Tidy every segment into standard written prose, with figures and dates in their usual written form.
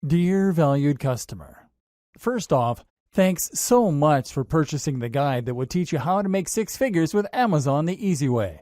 Dear valued customer, first off, thanks so much for purchasing the guide that will teach you how to make six figures with Amazon the easy way.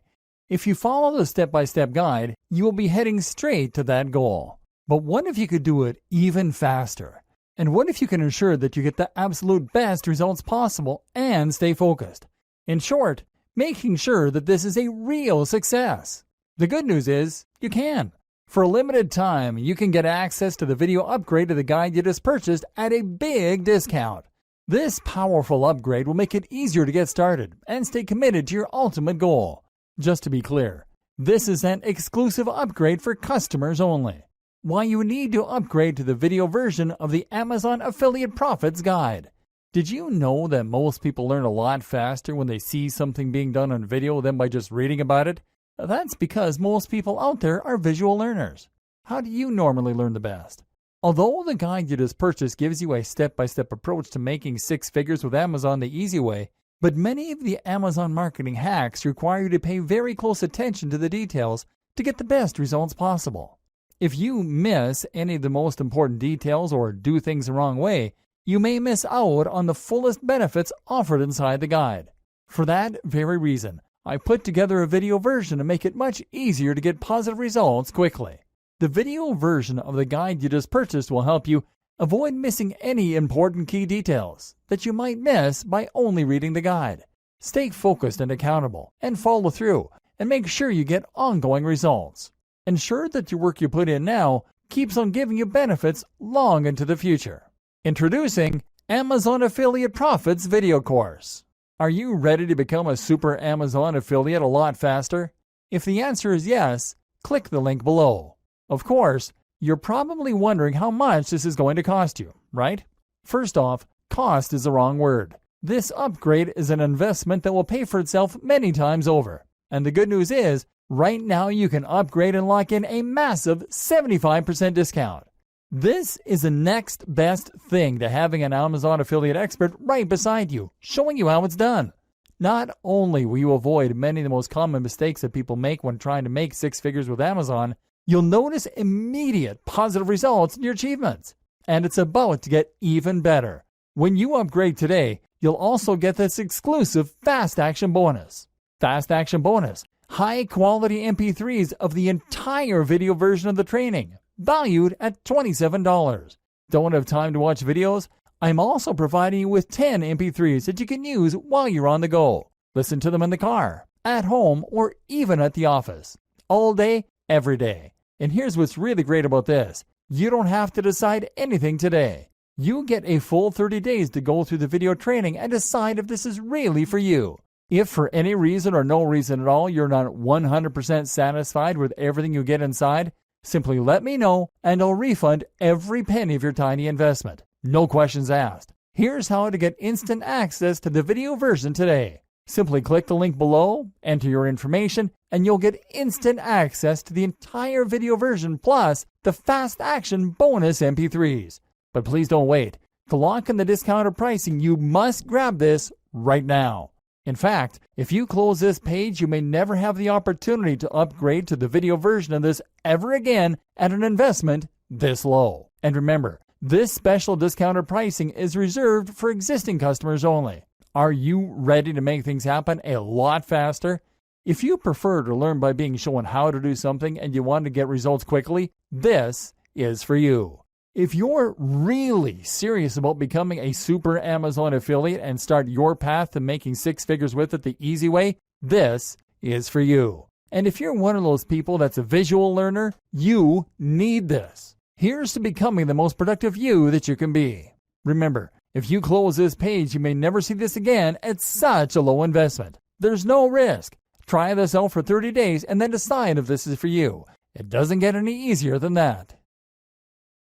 If you follow the step-by-step guide, you will be heading straight to that goal. But what if you could do it even faster? And what if you can ensure that you get the absolute best results possible and stay focused? In short, making sure that this is a real success. The good news is, you can. For a limited time, you can get access to the video upgrade of the guide you just purchased at a big discount. This powerful upgrade will make it easier to get started and stay committed to your ultimate goal. Just to be clear, this is an exclusive upgrade for customers only. Why you need to upgrade to the video version of the Amazon Affiliate Profits Guide. Did you know that most people learn a lot faster when they see something being done on video than by just reading about it? That's because most people out there are visual learners. How do you normally learn the best? Although the guide you just purchased gives you a step-by-step approach to making six figures with Amazon the easy way, but many of the Amazon marketing hacks require you to pay very close attention to the details to get the best results possible. If you miss any of the most important details or do things the wrong way, you may miss out on the fullest benefits offered inside the guide. For that very reason, I put together a video version to make it much easier to get positive results quickly. The video version of the guide you just purchased will help you avoid missing any important key details that you might miss by only reading the guide. Stay focused and accountable, and follow through, and make sure you get ongoing results. Ensure that your work you put in now keeps on giving you benefits long into the future. Introducing Amazon Affiliate Profits Video Course. Are you ready to become a super Amazon affiliate a lot faster? If the answer is yes, click the link below. Of course, you're probably wondering how much this is going to cost you, right? First off, cost is the wrong word. This upgrade is an investment that will pay for itself many times over. And the good news is, right now you can upgrade and lock in a massive 75% discount. This is the next best thing to having an Amazon affiliate expert right beside you, showing you how it's done. Not only will you avoid many of the most common mistakes that people make when trying to make six figures with Amazon, you'll notice immediate positive results in your achievements. And it's about to get even better. When you upgrade today, you'll also get this exclusive Fast Action bonus. Fast Action bonus, high quality MP3s of the entire video version of the training, valued at $27. Don't have time to watch videos? I'm also providing you with 10 MP3s that you can use while you're on the go. Listen to them in the car, at home, or even at the office. All day, every day. And here's what's really great about this. You don't have to decide anything today. You get a full 30 days to go through the video training and decide if this is really for you. If for any reason or no reason at all you're not 100% satisfied with everything you get inside, simply let me know and I'll refund every penny of your tiny investment. No questions asked. Here's how to get instant access to the video version today. Simply click the link below, enter your information, and you'll get instant access to the entire video version plus the Fast Action bonus MP3s. But please don't wait. To lock in the discounted pricing, you must grab this right now. In fact, if you close this page, you may never have the opportunity to upgrade to the video version of this ever again at an investment this low. And remember, this special discounted pricing is reserved for existing customers only. Are you ready to make things happen a lot faster? If you prefer to learn by being shown how to do something and you want to get results quickly, this is for you. If you're really serious about becoming a super Amazon affiliate and start your path to making six figures with it the easy way, this is for you. And if you're one of those people that's a visual learner, you need this. Here's to becoming the most productive you that you can be. Remember, if you close this page, you may never see this again at such a low investment. There's no risk. Try this out for 30 days and then decide if this is for you. It doesn't get any easier than that.